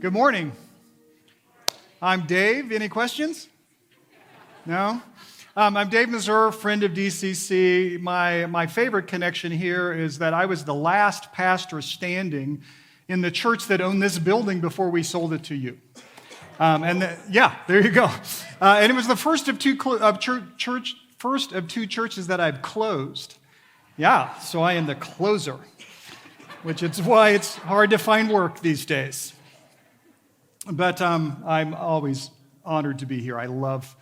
Good morning. I'm Dave. Any questions? No? I'm Dave Mazur, friend of DCC. My favorite connection here is that I was the last pastor standing in the church that owned this building before we sold it to you. There you go. And it was the first of two churches that I've closed. Yeah, so I am the closer, which is why it's hard to find work these days. But I'm always honored to be here. I love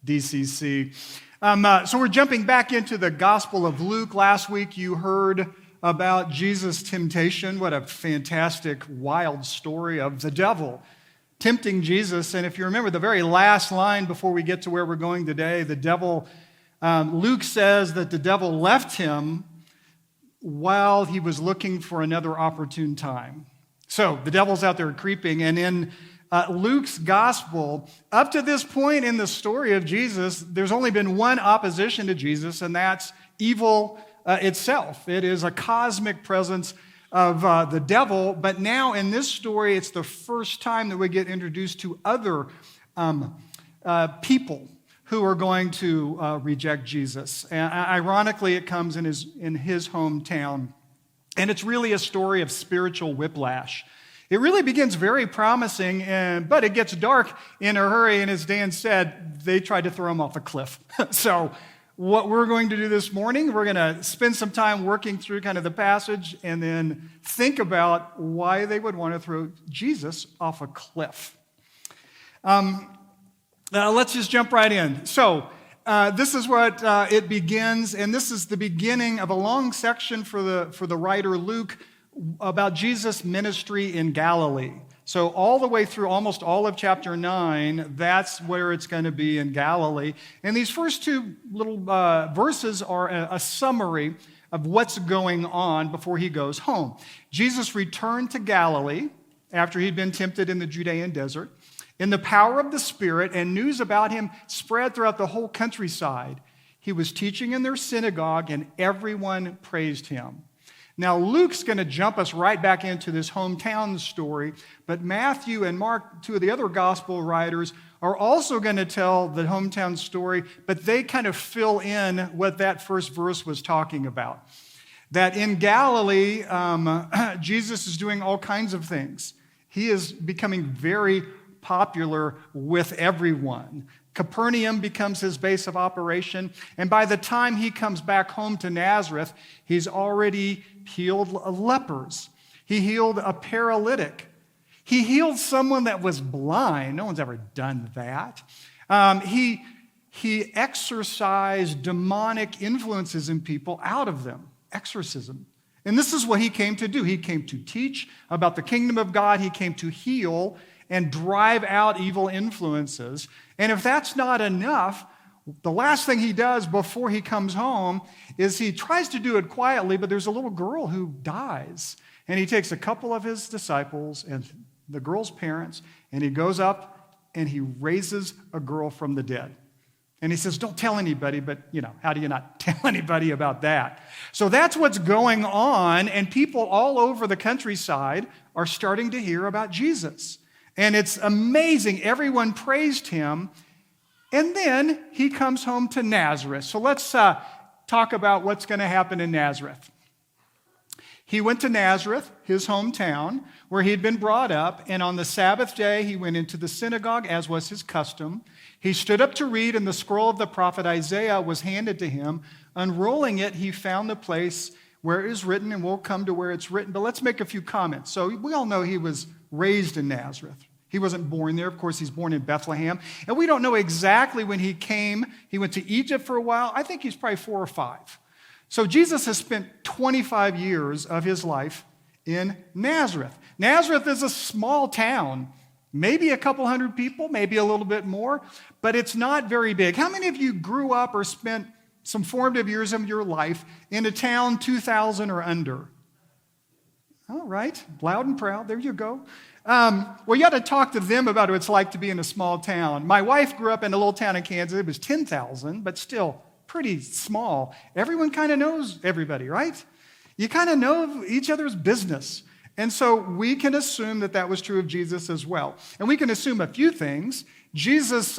DCC. So we're jumping back into the Gospel of Luke. Last week you heard about Jesus' temptation. What a fantastic, wild story of the devil tempting Jesus. And if you remember the very last line before we get to where we're going today, the devil, Luke says that the devil left him while he was looking for another opportune time. So the devil's out there creeping, and in Luke's gospel, up to this point in the story of Jesus, there's only been one opposition to Jesus, and that's evil itself. It is a cosmic presence of the devil, but now in this story, it's the first time that we get introduced to other people who are going to reject Jesus. And ironically, it comes in his hometown. And it's really a story of spiritual whiplash. It really begins very promising, but it gets dark in a hurry. And as Dan said, they tried to throw him off a cliff. So what we're going to do this morning, we're going to spend some time working through kind of the passage and then think about why they would want to throw Jesus off a cliff. Let's just jump right in. So this is what it begins, and this is the beginning of a long section for the writer Luke about Jesus' ministry in Galilee. So all the way through almost all of chapter 9, that's where it's going to be in Galilee. And these first two little verses are a summary of what's going on before he goes home. Jesus returned to Galilee after he'd been tempted in the Judean desert in the power of the Spirit, and news about him spread throughout the whole countryside. He was teaching in their synagogue, and everyone praised him. Now, Luke's going to jump us right back into this hometown story, but Matthew and Mark, two of the other gospel writers, are also going to tell the hometown story, but they kind of fill in what that first verse was talking about. That in Galilee, Jesus is doing all kinds of things. He is becoming very popular with everyone. Capernaum becomes his base of operation, and by the time he comes back home to Nazareth, he's already healed lepers. He healed a paralytic. He healed someone that was blind. No one's ever done that. He exorcised demonic influences in people out of them. Exorcism. And this is what he came to do. He came to teach about the kingdom of God. He came to heal and drive out evil influences. And if that's not enough, the last thing he does before he comes home is he tries to do it quietly, but there's a little girl who dies. And he takes a couple of his disciples and the girl's parents, and he goes up and he raises a girl from the dead. And he says, don't tell anybody, but, how do you not tell anybody about that? So that's what's going on, and people all over the countryside are starting to hear about Jesus. And it's amazing. Everyone praised him. And then he comes home to Nazareth. So let's talk about what's going to happen in Nazareth. He went to Nazareth, his hometown, where he'd been brought up. And on the Sabbath day, he went into the synagogue, as was his custom. He stood up to read, and the scroll of the prophet Isaiah was handed to him. Unrolling it, he found the place where it is written, and we'll come to where it's written. But let's make a few comments. So we all know he was raised in Nazareth. He wasn't born there. Of course, he's born in Bethlehem. And we don't know exactly when he came. He went to Egypt for a while. I think he's probably 4 or 5. So Jesus has spent 25 years of his life in Nazareth. Nazareth is a small town, maybe a couple hundred people, maybe a little bit more, but it's not very big. How many of you grew up or spent some formative years of your life in a town 2,000 or under? All right, loud and proud. There you go. Well, you ought to talk to them about what it's like to be in a small town. My wife grew up in a little town in Kansas. It was 10,000, but still pretty small. Everyone kind of knows everybody, right? You kind of know each other's business. And so we can assume that that was true of Jesus as well. And we can assume a few things. Jesus,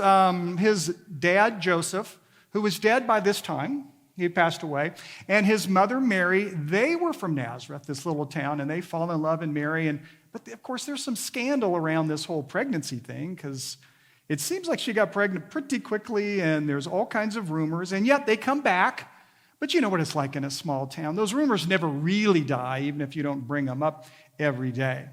his dad, Joseph, who was dead by this time, he had passed away, and his mother, Mary, they were from Nazareth, this little town, and they fall in love and marry. But of course, there's some scandal around this whole pregnancy thing because it seems like she got pregnant pretty quickly, and there's all kinds of rumors, and yet they come back. But you know what it's like in a small town. Those rumors never really die, even if you don't bring them up every day.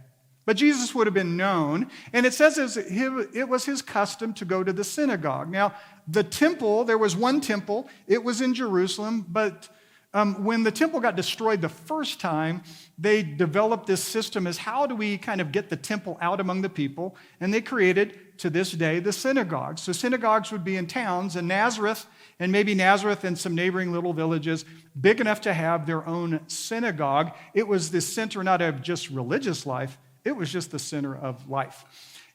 But Jesus would have been known, and it says it was his custom to go to the synagogue. Now, the temple, there was one temple. It was in Jerusalem, but when the temple got destroyed the first time, they developed this system as how do we kind of get the temple out among the people, and they created, to this day, the synagogues. So synagogues would be in towns, and Nazareth and some neighboring little villages, big enough to have their own synagogue. It was the center not of just religious life, it was just the center of life.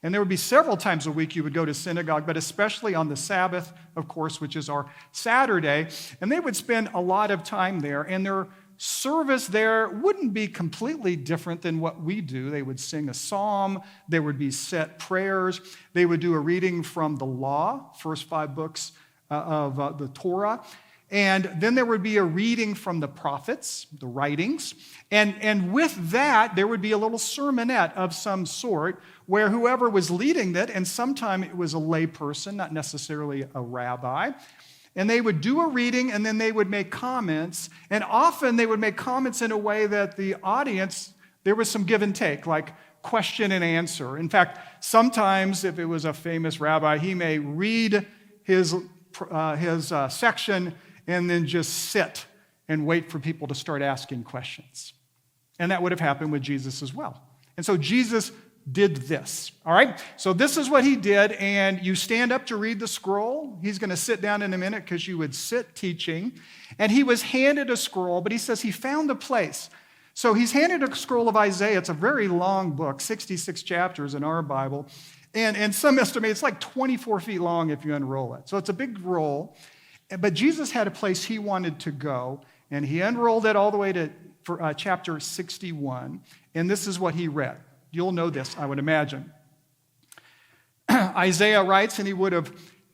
And there would be several times a week you would go to synagogue, but especially on the Sabbath, of course, which is our Saturday. And they would spend a lot of time there, and their service there wouldn't be completely different than what we do. They would sing a psalm, there would be set prayers, they would do a reading from the law, first 5 books of the Torah. And then there would be a reading from the prophets, the writings. And with that, there would be a little sermonette of some sort where whoever was leading it, and sometimes it was a lay person, not necessarily a rabbi, and they would do a reading and then they would make comments. And often they would make comments in a way that the audience, there was some give and take, like question and answer. In fact, sometimes if it was a famous rabbi, he may read his section and then just sit and wait for people to start asking questions. And that would have happened with Jesus as well. And so Jesus did this, all right? So this is what he did, and you stand up to read the scroll. He's going to sit down in a minute because you would sit teaching. And he was handed a scroll, but he says he found a place. So he's handed a scroll of Isaiah. It's a very long book, 66 chapters in our Bible. And some estimate it's like 24 feet long if you unroll it. So it's a big roll. But Jesus had a place he wanted to go, and he unrolled it all the way to chapter 61, and this is what he read. You'll know this, I would imagine. Isaiah writes, and he would have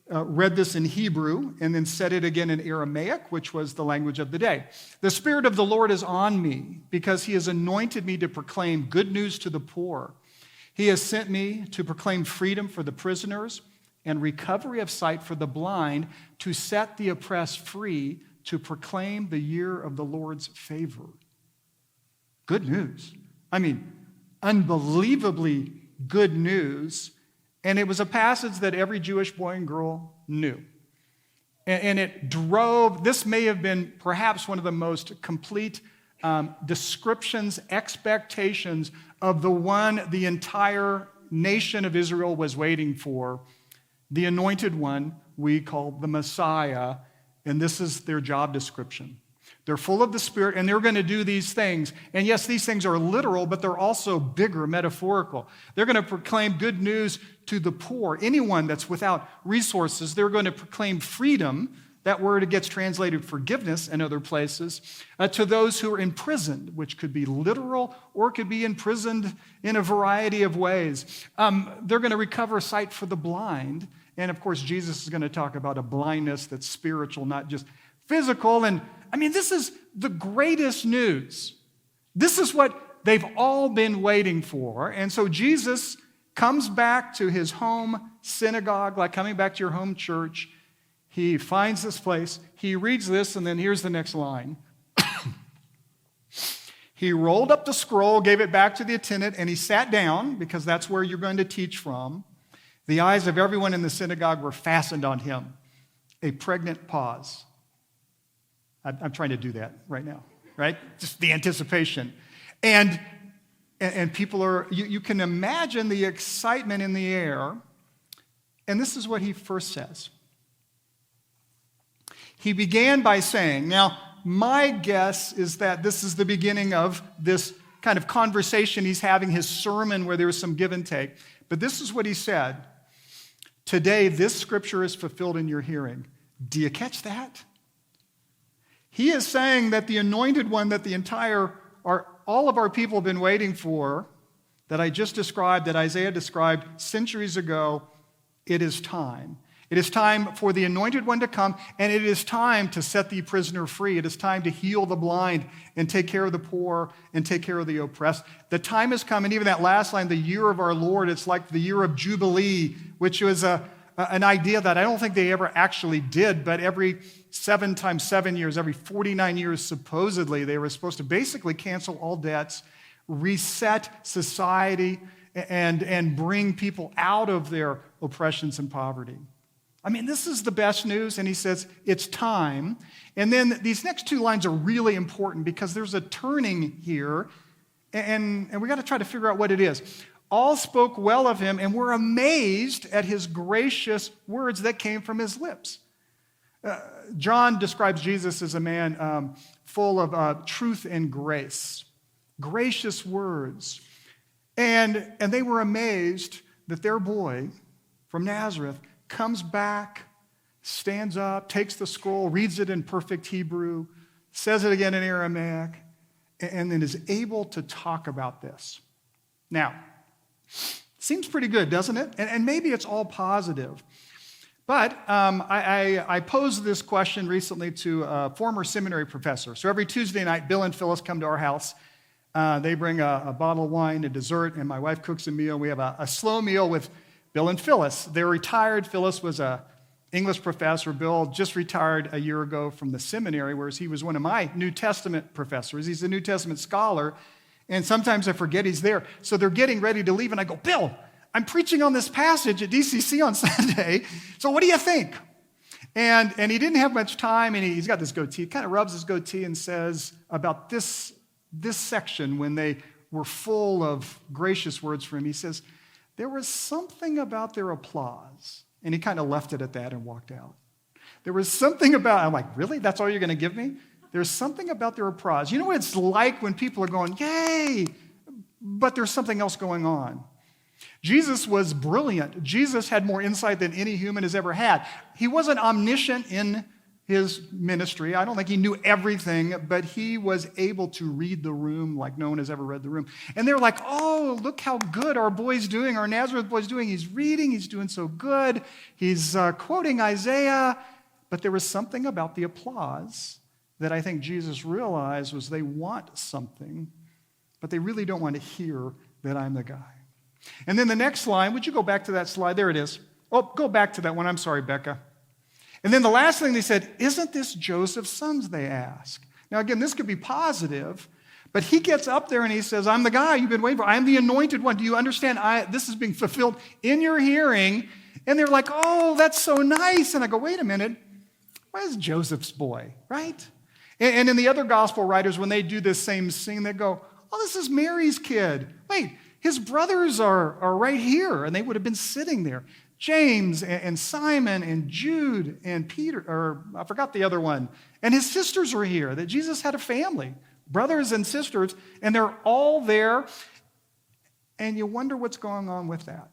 read this in Hebrew and then said it again in Aramaic, which was the language of the day. The Spirit of the Lord is on me because he has anointed me to proclaim good news to the poor. He has sent me to proclaim freedom for the prisoners and recovery of sight for the blind, to set the oppressed free, to proclaim the year of the Lord's favor. Good news. I mean, unbelievably good news. And it was a passage that every Jewish boy and girl knew. And it drove, this may have been perhaps one of the most complete descriptions, expectations of the one the entire nation of Israel was waiting for, the anointed one we call the Messiah, and this is their job description. They're full of the Spirit, and they're going to do these things. And yes, these things are literal, but they're also bigger, metaphorical. They're going to proclaim good news to the poor, anyone that's without resources. They're going to proclaim freedom. That word gets translated forgiveness in other places, to those who are imprisoned, which could be literal or could be imprisoned in a variety of ways. They're going to recover sight for the blind. And of course, Jesus is going to talk about a blindness that's spiritual, not just physical. And I mean, this is the greatest news. This is what they've all been waiting for. And so Jesus comes back to his home synagogue, like coming back to your home church. He finds this place. He reads this, and then here's the next line. He rolled up the scroll, gave it back to the attendant, and he sat down, because that's where you're going to teach from. The eyes of everyone in the synagogue were fastened on him. A pregnant pause. I'm trying to do that right now, right? Just the anticipation. And people are, you can imagine the excitement in the air. And this is what he first says. He began by saying, now, my guess is that this is the beginning of this kind of conversation he's having, his sermon where there's some give and take. But this is what he said. Today, this scripture is fulfilled in your hearing. Do you catch that? He is saying that the anointed one that the entire all of our people have been waiting for, that I just described, that Isaiah described centuries ago. It is time. It is time for the Anointed One to come, and it is time to set the prisoner free. It is time to heal the blind and take care of the poor and take care of the oppressed. The time has come, and even that last line, the year of our Lord, it's like the year of Jubilee, which was an idea that I don't think they ever actually did, but every 7 times 7 years, every 49 years supposedly, they were supposed to basically cancel all debts, reset society, and bring people out of their oppressions and poverty. I mean, this is the best news, and he says, it's time. And then these next 2 lines are really important because there's a turning here, and we got to try to figure out what it is. All spoke well of him and were amazed at his gracious words that came from his lips. John describes Jesus as a man full of truth and grace, gracious words. And they were amazed that their boy from Nazareth comes back, stands up, takes the scroll, reads it in perfect Hebrew, says it again in Aramaic, and then is able to talk about this. Now, seems pretty good, doesn't it? And maybe it's all positive. But I posed this question recently to a former seminary professor. So every Tuesday night, Bill and Phyllis come to our house. They bring a bottle of wine, a dessert, and my wife cooks a meal. We have a slow meal with Bill and Phyllis. They're retired. Phyllis was an English professor. Bill just retired a year ago from the seminary, whereas he was one of my New Testament professors. He's a New Testament scholar, and sometimes I forget he's there. So they're getting ready to leave, and I go, Bill, I'm preaching on this passage at DCC on Sunday, so what do you think? And he didn't have much time, and he's got this goatee. He kind of rubs his goatee and says about this section, when they were full of gracious words for him, he says, there was something about their applause. And he kind of left it at that and walked out. There was something about, I'm like, really? That's all you're going to give me? There's something about their applause. You know what it's like when people are going, yay, but there's something else going on. Jesus was brilliant. Jesus had more insight than any human has ever had. He wasn't omniscient in his ministry. I don't think he knew everything, but he was able to read the room like no one has ever read the room. And they're like, oh, look how good our boy's doing, our Nazareth boy's doing. He's reading, he's doing so good. He's quoting Isaiah. But there was something about the applause that I think Jesus realized was they want something, but they really don't want to hear that I'm the guy. And then the next line, would you go back to that slide? There it is. Oh, go back to that one. I'm sorry, Becca. And then the last thing they said, isn't this Joseph's sons, they ask. Now, again, this could be positive, but he gets up there and he says, I'm the guy you've been waiting for. I'm the anointed one. Do you understand? This is being fulfilled in your hearing. And they're like, oh, that's so nice. And I go, wait a minute. Where's Joseph's boy, right? And in the other gospel writers, when they do this same scene, they go, oh, this is Mary's kid. Wait, his brothers are right here. And they would have been sitting there. James and Simon and Jude and Peter, or I forgot the other one. And his sisters were here, that Jesus had a family, brothers and sisters, and they're all there. And you wonder what's going on with that.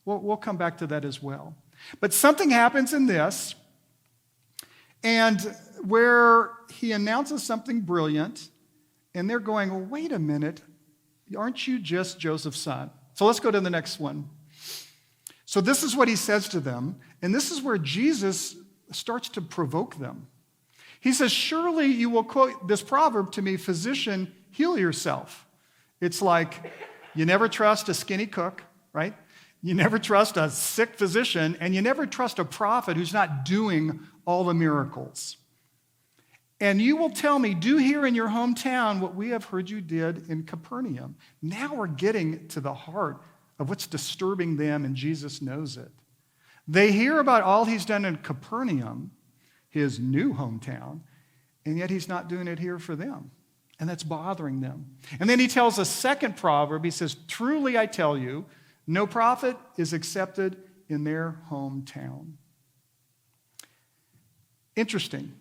We'll come back to that as well. But something happens in this, and where he announces something brilliant, and they're going, well, wait a minute, aren't you just Joseph's son? So let's go to the next one. So this is what he says to them, and this is where Jesus starts to provoke them. He says, surely you will quote this proverb to me, physician, heal yourself. It's like you never trust a skinny cook, right? You never trust a sick physician, and you never trust a prophet who's not doing all the miracles. And you will tell me, do here in your hometown what we have heard you did in Capernaum. Now we're getting to the heart of what's disturbing them, and Jesus knows it. They hear about all he's done in Capernaum, his new hometown, and yet he's not doing it here for them. And that's bothering them. And then he tells a second proverb. He says, truly I tell you, no prophet is accepted in their hometown. Interesting.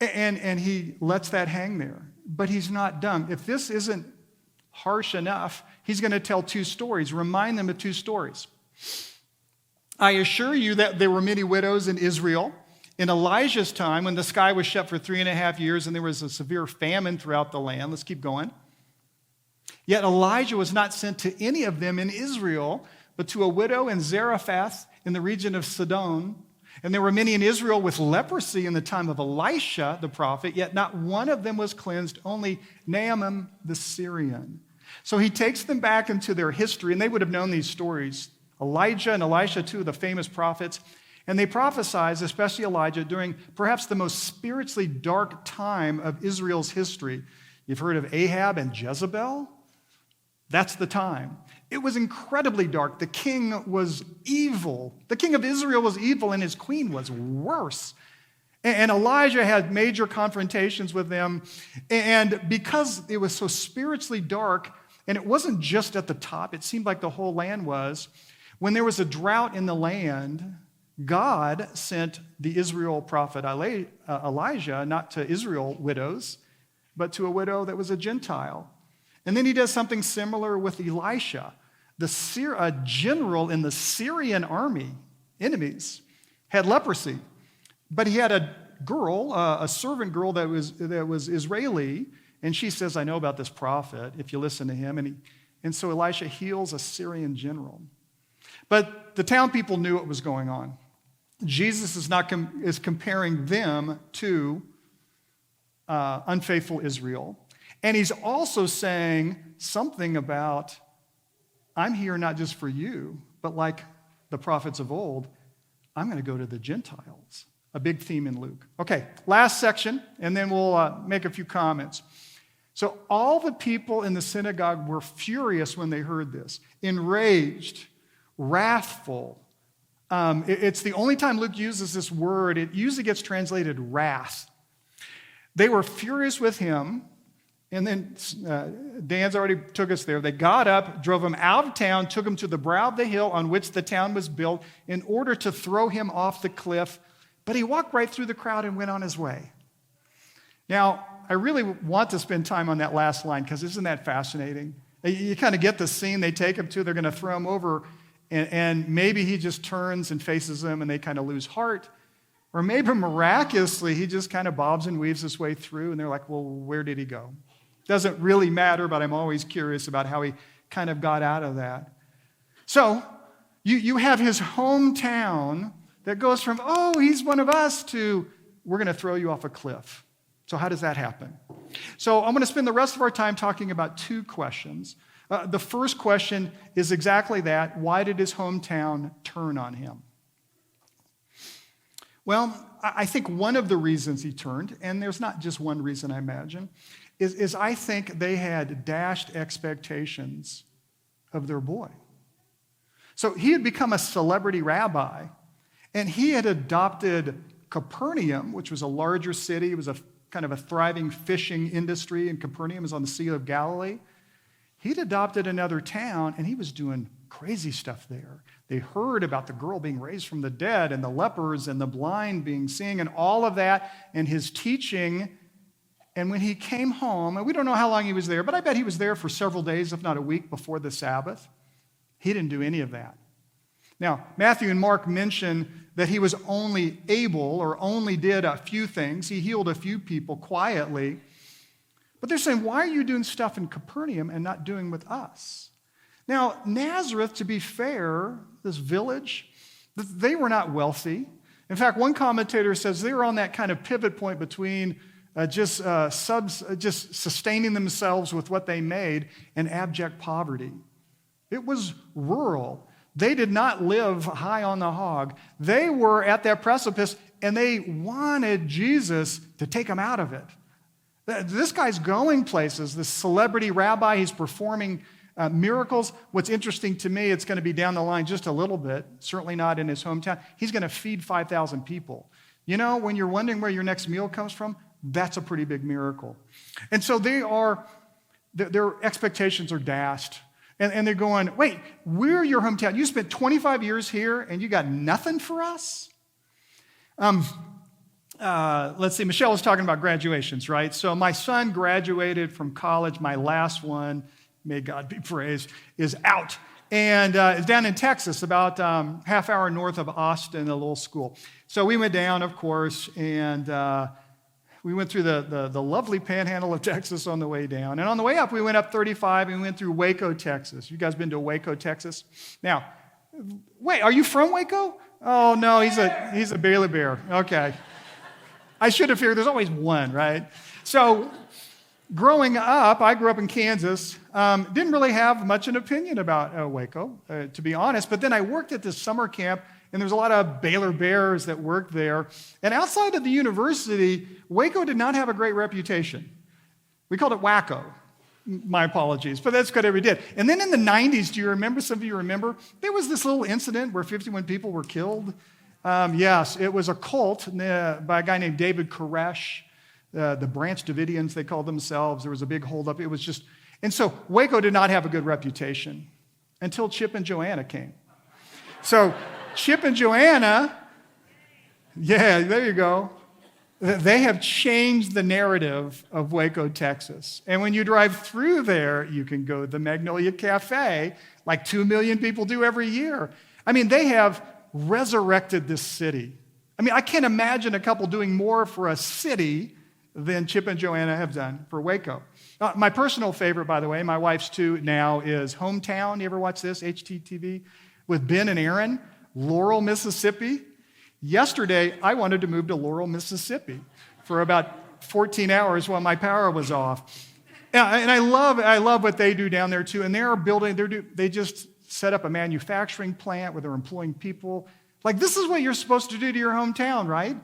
And he lets that hang there. But he's not done. If this isn't harsh enough, he's going to tell 2 stories, remind them of 2 stories. I assure you that there were many widows in Israel in Elijah's time when the sky was shut for 3.5 years and there was a severe famine throughout the land. Let's keep going. Yet Elijah was not sent to any of them in Israel, but to a widow in Zarephath in the region of Sidon. And there were many in Israel with leprosy in the time of Elisha the prophet, yet not one of them was cleansed, only Naaman the Syrian. So he takes them back into their history, and they would have known these stories. Elijah and Elisha, two of the famous prophets, and they prophesied, especially Elijah, during perhaps the most spiritually dark time of Israel's history. You've heard of Ahab and Jezebel? That's the time. It was incredibly dark. The king was evil. The king of Israel was evil, and his queen was worse. And Elijah had major confrontations with them. And because it was so spiritually dark, and it wasn't just at the top, it seemed like the whole land was, when there was a drought in the land, God sent the Israel prophet Elijah, not to Israel widows, but to a widow that was a Gentile. And then he does something similar with Elisha, a general in the Syrian army, enemies, had leprosy. But he had a girl, a servant girl that was Israeli, and she says, I know about this prophet, if you listen to him. And so Elisha heals a Syrian general. But the town people knew what was going on. Jesus is comparing them to unfaithful Israel. And he's also saying something about, I'm here not just for you, but like the prophets of old, I'm going to go to the Gentiles. A big theme in Luke. Okay, last section, and then we'll make a few comments. So all the people in the synagogue were furious when they heard this, enraged, wrathful. It's the only time Luke uses this word. It usually gets translated wrath. They were furious with him. And then Dan's already took us there. They got up, drove him out of town, took him to the brow of the hill on which the town was built in order to throw him off the cliff. But he walked right through the crowd and went on his way. Now, I really want to spend time on that last line because isn't that fascinating? You kind of get the scene they take him to. They're going to throw him over, and maybe he just turns and faces them and they kind of lose heart. Or maybe miraculously, he just kind of bobs and weaves his way through, and they're like, well, where did he go? Doesn't really matter, but I'm always curious about how he kind of got out of that. So you have his hometown that goes from, oh, he's one of us, to we're going to throw you off a cliff. So how does that happen? So I'm going to spend the rest of our time talking about two questions. The first question is exactly that. Why did his hometown turn on him? Well, I think one of the reasons he turned, and there's not just one reason I imagine, is I think they had dashed expectations of their boy. So he had become a celebrity rabbi, and he had adopted Capernaum, which was a larger city. It was a kind of a thriving fishing industry, and Capernaum is on the Sea of Galilee. He'd adopted another town, and he was doing crazy stuff there. They heard about the girl being raised from the dead, and the lepers and the blind being seeing, and all of that, and his teaching. And when he came home, and we don't know how long he was there, but I bet he was there for several days, if not a week, before the Sabbath. He didn't do any of that. Now, Matthew and Mark mention that he was only able or only did a few things. He healed a few people quietly. But they're saying, why are you doing stuff in Capernaum and not doing with us? Now, Nazareth, to be fair, this village, they were not wealthy. In fact, one commentator says they were on that kind of pivot point between just sustaining themselves with what they made and abject poverty. It was rural. They did not live high on the hog. They were at that precipice, and they wanted Jesus to take them out of it. This guy's going places. This celebrity rabbi, he's performing miracles. What's interesting to me, it's going to be down the line just a little bit, certainly not in his hometown. He's going to feed 5,000 people. You know, when you're wondering where your next meal comes from, that's a pretty big miracle. And so their expectations are dashed. And they're going, wait, we're your hometown. You spent 25 years here and you got nothing for us? Let's see, Michelle was talking about graduations, right? So my son graduated from college. My last one, may God be praised, is out. And it's down in Texas, about half hour north of Austin, a little school. So we went down, of course, and We went through the lovely panhandle of Texas on the way down. And on the way up, we went up 35 and we went through Waco, Texas. You guys been to Waco, Texas? Now, wait, are you from Waco? Oh, no, he's a Bailey Bear. Okay. I should have figured there's always one, right? So growing up, I grew up in Kansas, didn't really have much an opinion about Waco, to be honest. But then I worked at this summer camp, and there's a lot of Baylor Bears that worked there. And outside of the university, Waco did not have a great reputation. We called it Wacko. My apologies, but that's what we did. And then in the 90s, do you remember, some of you remember, there was this little incident where 51 people were killed. Yes, it was a cult by a guy named David Koresh. The Branch Davidians, they called themselves. There was a big holdup. It was just, and so Waco did not have a good reputation until Chip and Joanna came. So Chip and Joanna, yeah, there you go. They have changed the narrative of Waco, Texas. And when you drive through there, you can go to the Magnolia Cafe, like 2 million people do every year. I mean, they have resurrected this city. I mean, I can't imagine a couple doing more for a city than Chip and Joanna have done for Waco. My personal favorite, by the way, my wife's too now, is Hometown. You ever watch this, HGTV? With Ben and Aaron, Laurel, Mississippi. Yesterday, I wanted to move to Laurel, Mississippi for about 14 hours while my power was off. And I love what they do down there too. And they're building, they just set up a manufacturing plant where they're employing people. Like, this is what you're supposed to do to your hometown, right?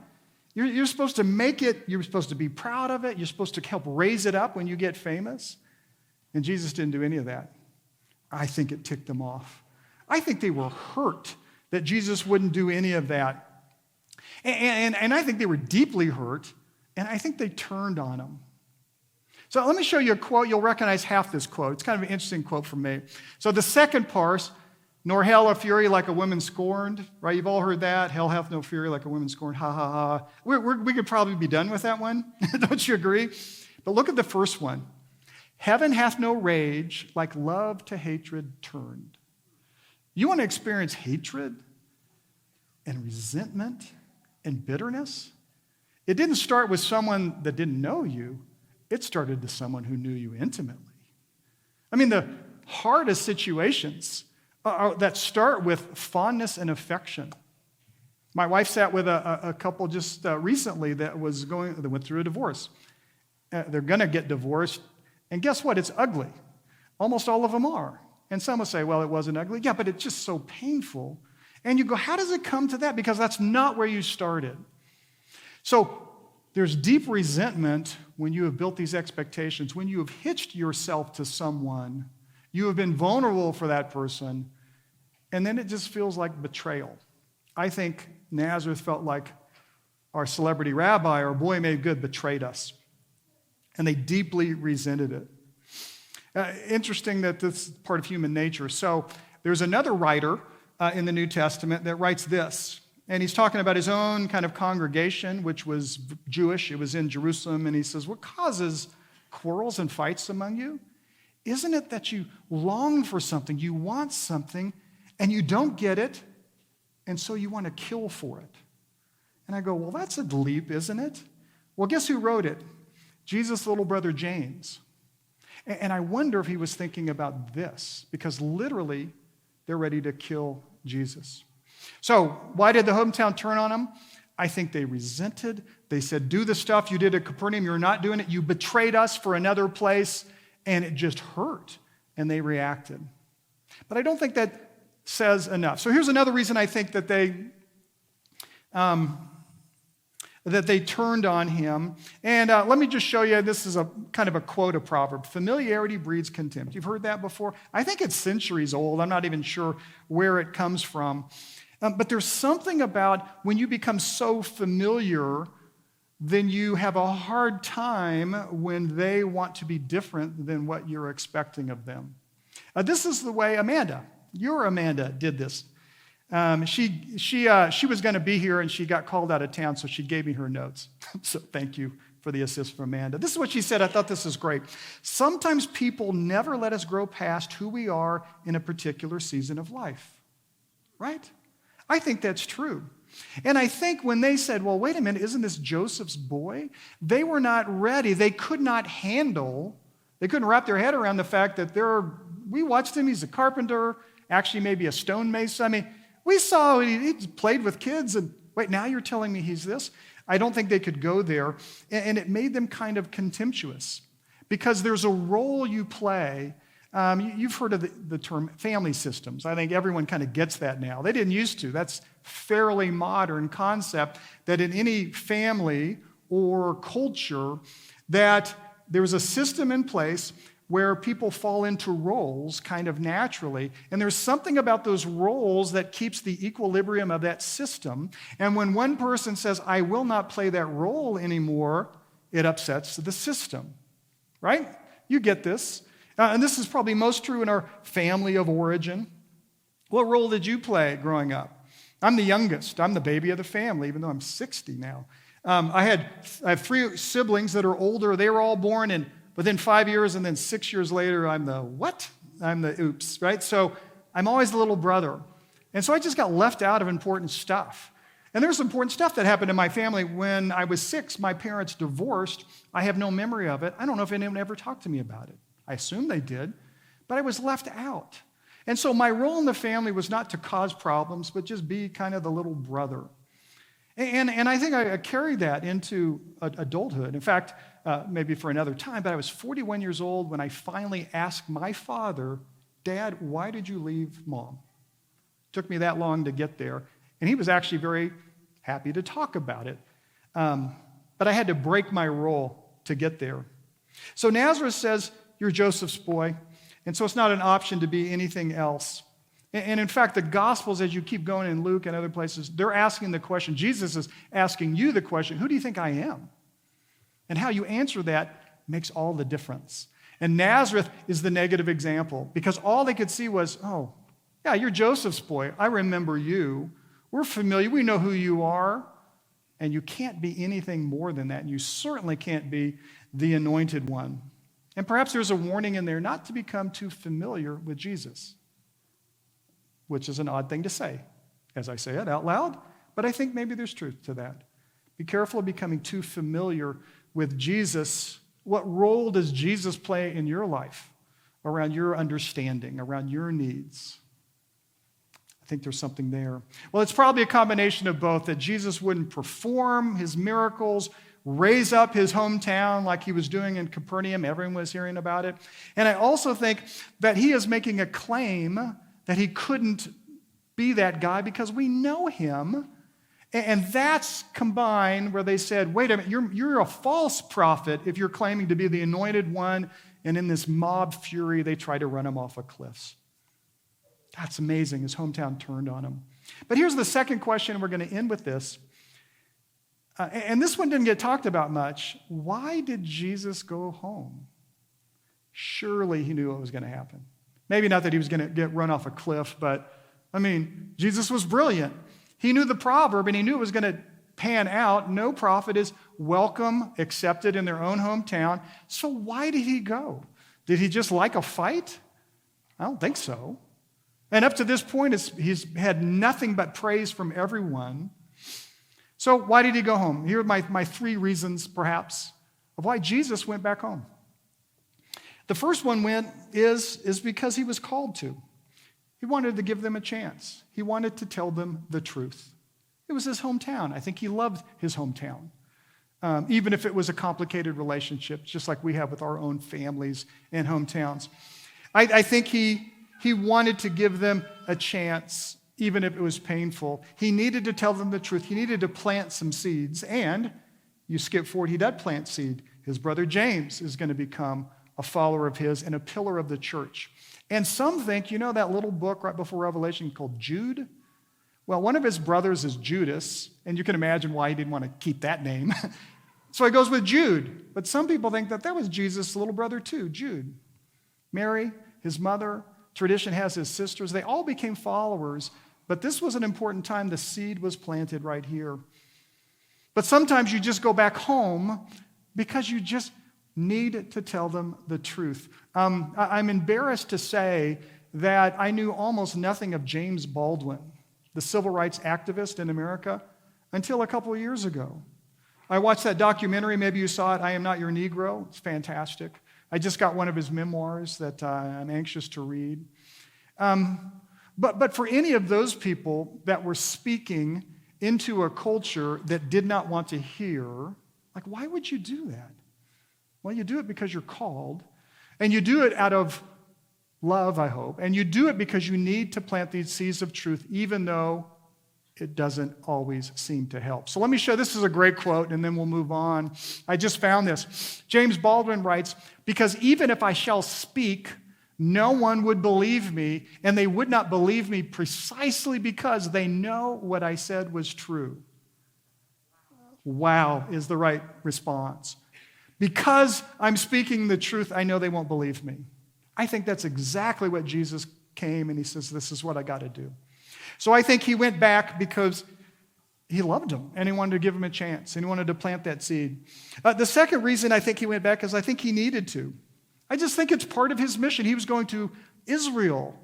You're supposed to make it, you're supposed to be proud of it, you're supposed to help raise it up when you get famous. And Jesus didn't do any of that. I think it ticked them off. I think they were hurt that Jesus wouldn't do any of that. And I think they were deeply hurt, and I think they turned on him. So let me show you a quote. You'll recognize half this quote. It's kind of an interesting quote from me. So the second part, nor hell or fury like a woman scorned, right? You've all heard that. Hell hath no fury like a woman scorned. Ha, ha, ha. We could probably be done with that one. Don't you agree? But look at the first one. Heaven hath no rage like love to hatred turned. You want to experience hatred and resentment and bitterness? It didn't start with someone that didn't know you. It started to someone who knew you intimately. I mean, the hardest situations that start with fondness and affection. My wife sat with a couple just recently that went through a divorce. They're going to get divorced, and guess what? It's ugly. Almost all of them are. And some will say, well, it wasn't ugly. Yeah, but it's just so painful. And you go, how does it come to that? Because that's not where you started. So there's deep resentment when you have built these expectations, when you have hitched yourself to someone, you have been vulnerable for that person, and then it just feels like betrayal. I think Nazareth felt like our celebrity rabbi, our boy made good, betrayed us. And they deeply resented it. Interesting that this is part of human nature. So there's another writer in the New Testament that writes this. And he's talking about his own kind of congregation, which was Jewish. It was in Jerusalem. And he says, what causes quarrels and fights among you? Isn't it that you long for something, you want something, and you don't get it, and so you want to kill for it? And I go, well, that's a leap, isn't it? Well, guess who wrote it? Jesus' little brother James. And I wonder if he was thinking about this, because literally they're ready to kill Jesus. So why did the hometown turn on him? I think they resented. They said, do the stuff you did at Capernaum. You're not doing it. You betrayed us for another place. And it just hurt. And they reacted. But I don't think that says enough. So here's another reason I think that they turned on him. And let me just show you, this is a kind of a quote, a proverb. Familiarity breeds contempt. You've heard that before? I think it's centuries old. I'm not even sure where it comes from. But there's something about when you become so familiar, then you have a hard time when they want to be different than what you're expecting of them. This is the way your Amanda did this. She was going to be here, and she got called out of town, so she gave me her notes. So thank you for the assist from Amanda. This is what she said. I thought this is great. Sometimes people never let us grow past who we are in a particular season of life. Right? I think that's true. And I think when they said, well, wait a minute, isn't this Joseph's boy? They were not ready. They couldn't wrap their head around the fact that we watched him, he's a carpenter, actually maybe a stonemason. I mean, we saw he played with kids, and wait, now you're telling me he's this? I don't think they could go there. And it made them kind of contemptuous because there's a role you play. You've heard of the term family systems. I think everyone kind of gets that now. They didn't used to. That's fairly modern concept that in any family or culture that there's a system in place where people fall into roles kind of naturally. And there's something about those roles that keeps the equilibrium of that system. And when one person says, I will not play that role anymore, it upsets the system, right? You get this. And this is probably most true in our family of origin. What role did you play growing up? I'm the youngest. I'm the baby of the family, even though I'm 60 now. I have 3 siblings that are older. They were all born in within 5 years, and then 6 years later, I'm the what? I'm the oops, right? So I'm always the little brother. And so I just got left out of important stuff. And there's important stuff that happened in my family. When I was 6, my parents divorced. I have no memory of it. I don't know if anyone ever talked to me about it. I assume they did, but I was left out. And so my role in the family was not to cause problems, but just be kind of the little brother. And I think I carried that into adulthood. In fact, maybe for another time, but I was 41 years old when I finally asked my father, Dad, why did you leave Mom? It took me that long to get there. And he was actually very happy to talk about it. But I had to break my role to get there. So Nazareth says, you're Joseph's boy. And so it's not an option to be anything else. And in fact, the Gospels, as you keep going in Luke and other places, they're asking the question, Jesus is asking you the question, who do you think I am? And how you answer that makes all the difference. And Nazareth is the negative example because all they could see was, oh, yeah, you're Joseph's boy. I remember you. We're familiar. We know who you are. And you can't be anything more than that. And you certainly can't be the anointed one. And perhaps there's a warning in there not to become too familiar with Jesus, which is an odd thing to say as I say it out loud, but I think maybe there's truth to that. Be careful of becoming too familiar with Jesus. What role does Jesus play in your life around your understanding, around your needs? I think there's something there. Well, it's probably a combination of both, that Jesus wouldn't perform his miracles, raise up his hometown like he was doing in Capernaum. Everyone was hearing about it. And I also think that he is making a claim that he couldn't be that guy because we know him. And that's combined where they said, wait a minute, you're a false prophet if you're claiming to be the anointed one. And in this mob fury, they try to run him off of cliffs. That's amazing. His hometown turned on him. But here's the second question, and we're going to end with this. And this one didn't get talked about much. Why did Jesus go home? Surely he knew what was going to happen. Maybe not that he was going to get run off a cliff, but, Jesus was brilliant. He knew the proverb, and he knew it was going to pan out. No prophet is welcome, accepted in their own hometown. So why did he go? Did he just like a fight? I don't think so. And up to this point, he's had nothing but praise from everyone. So why did he go home? Here are my 3 reasons, perhaps, of why Jesus went back home. The first one is because he was called to. He wanted to give them a chance. He wanted to tell them the truth. It was his hometown. I think he loved his hometown, even if it was a complicated relationship, just like we have with our own families and hometowns. I think he wanted to give them a chance, even if it was painful. He needed to tell them the truth. He needed to plant some seeds. And you skip forward, he did plant seed. His brother James is going to become a follower of his and a pillar of the church. And some think, that little book right before Revelation called Jude? Well, one of his brothers is Judas, and you can imagine why he didn't want to keep that name. So he goes with Jude. But some people think that was Jesus' little brother too, Jude. Mary, his mother, tradition has his sisters. They all became followers, but this was an important time. The seed was planted right here. But sometimes you just go back home because you just need to tell them the truth. I'm embarrassed to say that I knew almost nothing of James Baldwin. the civil rights activist in America, until a couple of years ago. I watched that documentary. Maybe you saw it, I Am Not Your Negro. It's fantastic. I just got one of his memoirs that I'm anxious to read. But for any of those people that were speaking into a culture that did not want to hear, like, why would you do that? Well, you do it because you're called, and you do it out of love, I hope, and you do it because you need to plant these seeds of truth, even though it doesn't always seem to help. So let me show, this is a great quote, and then we'll move on. I just found this. James Baldwin writes, "Because even if I shall speak, no one would believe me, and they would not believe me precisely because they know what I said was true." Wow is the right response. Because I'm speaking the truth, I know they won't believe me. I think that's exactly what Jesus came, and he says, this is what I got to do. So I think he went back because he loved them, and he wanted to give them a chance, and he wanted to plant that seed. The second reason I think he went back is I think he needed to. I just think it's part of his mission. He was going to Israel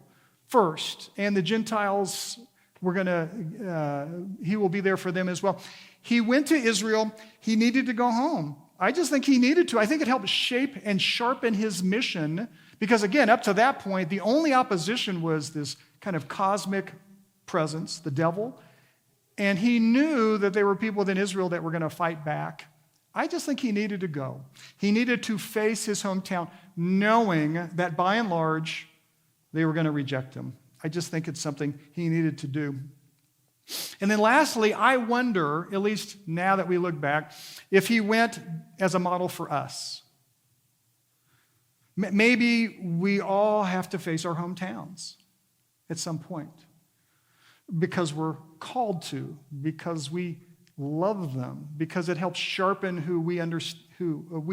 first, and the Gentiles he will be there for them as well. He went to Israel. He needed to go home. I just think he needed to. I think it helped shape and sharpen his mission because, again, up to that point, the only opposition was this kind of cosmic presence, the devil, and he knew that there were people within Israel that were going to fight back. I just think he needed to go. He needed to face his hometown, knowing that by and large, they were going to reject him. I just think it's something he needed to do. And then lastly, I wonder, at least now that we look back, if he went as a model for us. Maybe we all have to face our hometowns at some point because we're called to, because we love them, because it helps sharpen who we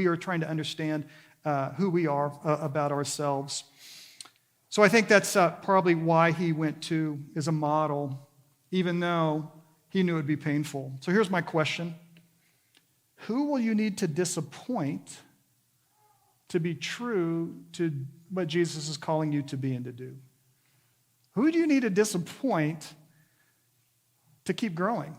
are trying to understand who we are about ourselves. So I think that's probably why he went to as a model, even though he knew it would be painful. So here's my question. Who will you need to disappoint to be true to what Jesus is calling you to be and to do? Who do you need to disappoint to keep growing?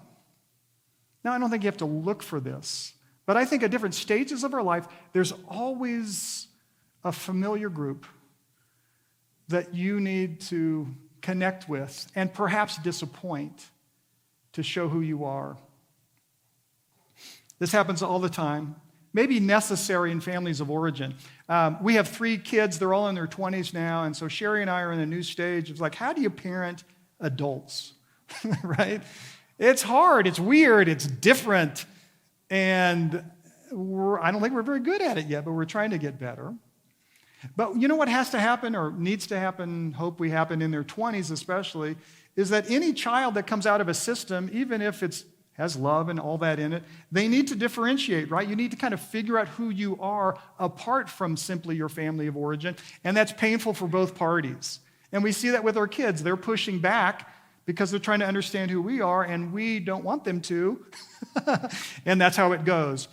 Now, I don't think you have to look for this, but I think at different stages of our life, there's always a familiar group that you need to connect with and perhaps disappoint to show who you are. This happens all the time, maybe necessary in families of origin. We have 3 kids. They're all in their 20s now, and so Sherry and I are in a new stage of like, how do you parent adults, right? It's hard, it's weird, it's different, and I don't think we're very good at it yet, but we're trying to get better. But you know what has to happen or needs to happen, hope we happen in their 20s especially, is that any child that comes out of a system, even if it has love and all that in it, they need to differentiate, right? You need to kind of figure out who you are apart from simply your family of origin, and that's painful for both parties. And we see that with our kids. They're pushing back because they're trying to understand who we are, and we don't want them to, and that's how it goes.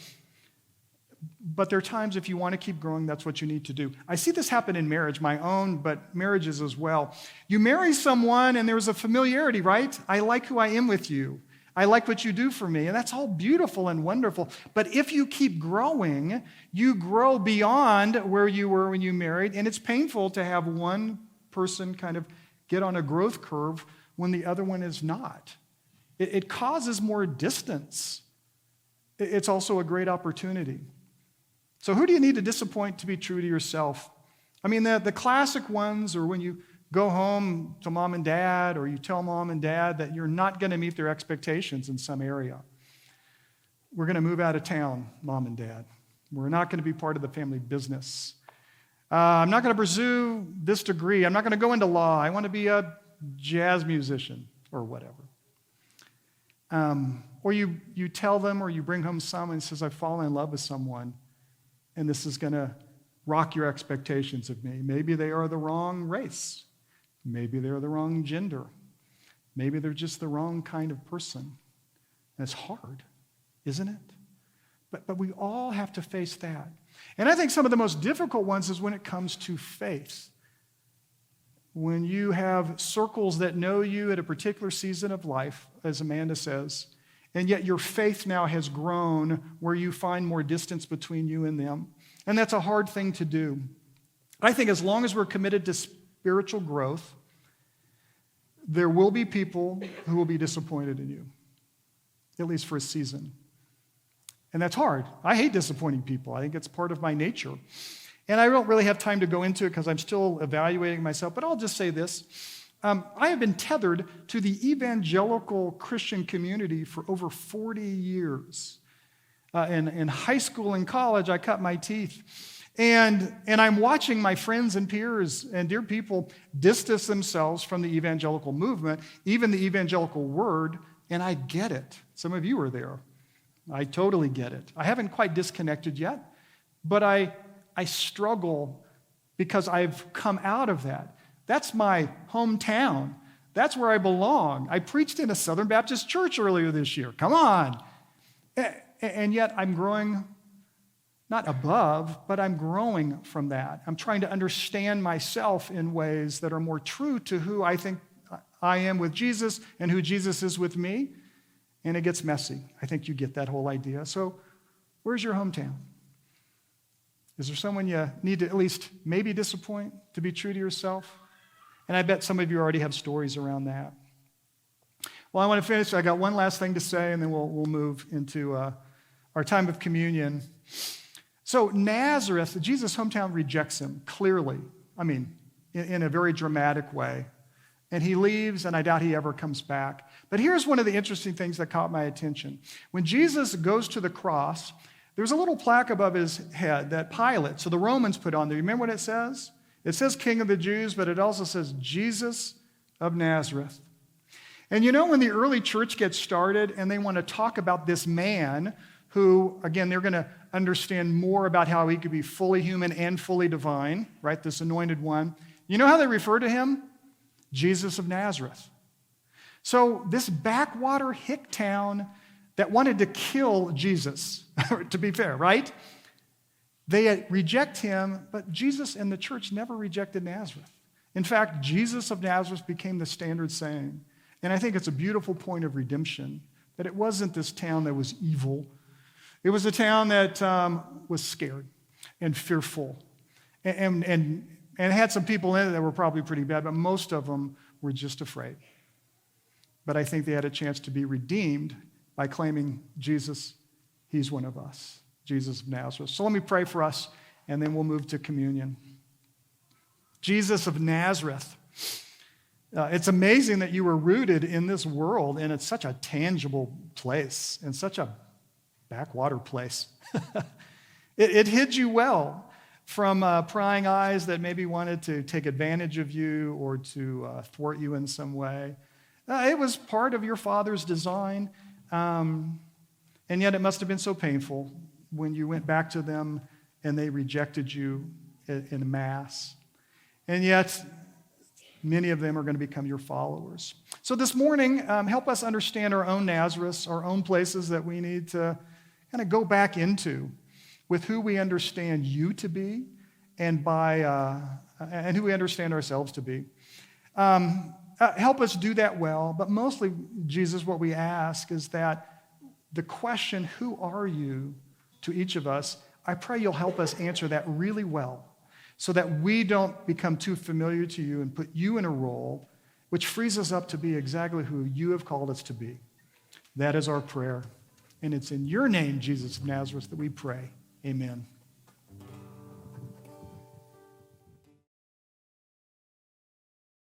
But there are times if you want to keep growing, that's what you need to do. I see this happen in marriage, my own, but marriages as well. You marry someone and there's a familiarity, right? I like who I am with you. I like what you do for me, and that's all beautiful and wonderful. But if you keep growing, you grow beyond where you were when you married, and it's painful to have one person kind of get on a growth curve when the other one is not. It causes more distance. It's also a great opportunity. So who do you need to disappoint to be true to yourself? I mean, the classic ones are when you go home to mom and dad, or you tell mom and dad that you're not going to meet their expectations in some area. We're going to move out of town, mom and dad. We're not going to be part of the family business. I'm not going to pursue this degree. I'm not going to go into law. I want to be a jazz musician or whatever. Or you tell them, or you bring home someone and says, I've fallen in love with someone, and this is going to rock your expectations of me. Maybe they are the wrong race. Maybe they're the wrong gender. Maybe they're just the wrong kind of person. And it's hard, isn't it? But we all have to face that. And I think some of the most difficult ones is when it comes to faith. when you have circles that know you at a particular season of life, as Amanda says, and yet your faith now has grown where you find more distance between you and them. And that's a hard thing to do. I think as long as we're committed to spiritual growth, there will be people who will be disappointed in you, at least for a season. And that's hard. I hate disappointing people. I think it's part of my nature. And I don't really have time to go into it because I'm still evaluating myself, but I'll just say this. I have been tethered to the evangelical Christian community for over 40 years. In high school and college, I cut my teeth. And I'm watching my friends and peers and dear people distance themselves from the evangelical movement, even the evangelical word, and I get it. Some of you are there. I totally get it. I haven't quite disconnected yet, but I struggle because I've come out of that. That's my hometown. That's where I belong. I preached in a Southern Baptist church earlier this year. Come on. And yet I'm growing, not above, but I'm growing from that. I'm trying to understand myself in ways that are more true to who I think I am with Jesus and who Jesus is with me. And it gets messy. I think you get that whole idea. So where's your hometown? Is there someone you need to at least maybe disappoint to be true to yourself? And I bet some of you already have stories around that. Well, I want to finish. I got one last thing to say, and then we'll move into our time of communion. So Nazareth, Jesus' hometown rejects him clearly. I mean, in a very dramatic way. And he leaves, and I doubt he ever comes back. But here's one of the interesting things that caught my attention. When Jesus goes to the cross, there's a little plaque above his head that Pilate, so the Romans put on there. You remember what it says? It says King of the Jews, but it also says Jesus of Nazareth. And you know when the early church gets started and they want to talk about this man who, again, they're going to understand more about how he could be fully human and fully divine, right? This anointed one. You know how they refer to him? Jesus of Nazareth. So this backwater hick town that wanted to kill Jesus, to be fair, right? They reject him, but Jesus and the church never rejected Nazareth. In fact, Jesus of Nazareth became the standard saying. And I think it's a beautiful point of redemption, that it wasn't this town that was evil. It was a town that was scared and fearful and had some people in it that were probably pretty bad, but most of them were just afraid. But I think they had a chance to be redeemed by claiming Jesus, he's one of us, Jesus of Nazareth. So let me pray for us, and then we'll move to communion. Jesus of Nazareth. It's amazing that you were rooted in this world, and it's such a tangible place and such a backwater place. It hid you well from prying eyes that maybe wanted to take advantage of you or to thwart you in some way. It was part of your Father's design, and yet it must have been so painful when you went back to them and they rejected you in mass. And yet, many of them are going to become your followers. So this morning, help us understand our own Nazareths, our own places that we need to kind of go back into with who we understand you to be and who we understand ourselves to be. Help us do that well, but mostly, Jesus, what we ask is that the question, who are you, to each of us, I pray you'll help us answer that really well so that we don't become too familiar to you and put you in a role which frees us up to be exactly who you have called us to be. That is our prayer. And it's in your name, Jesus of Nazareth, that we pray. Amen.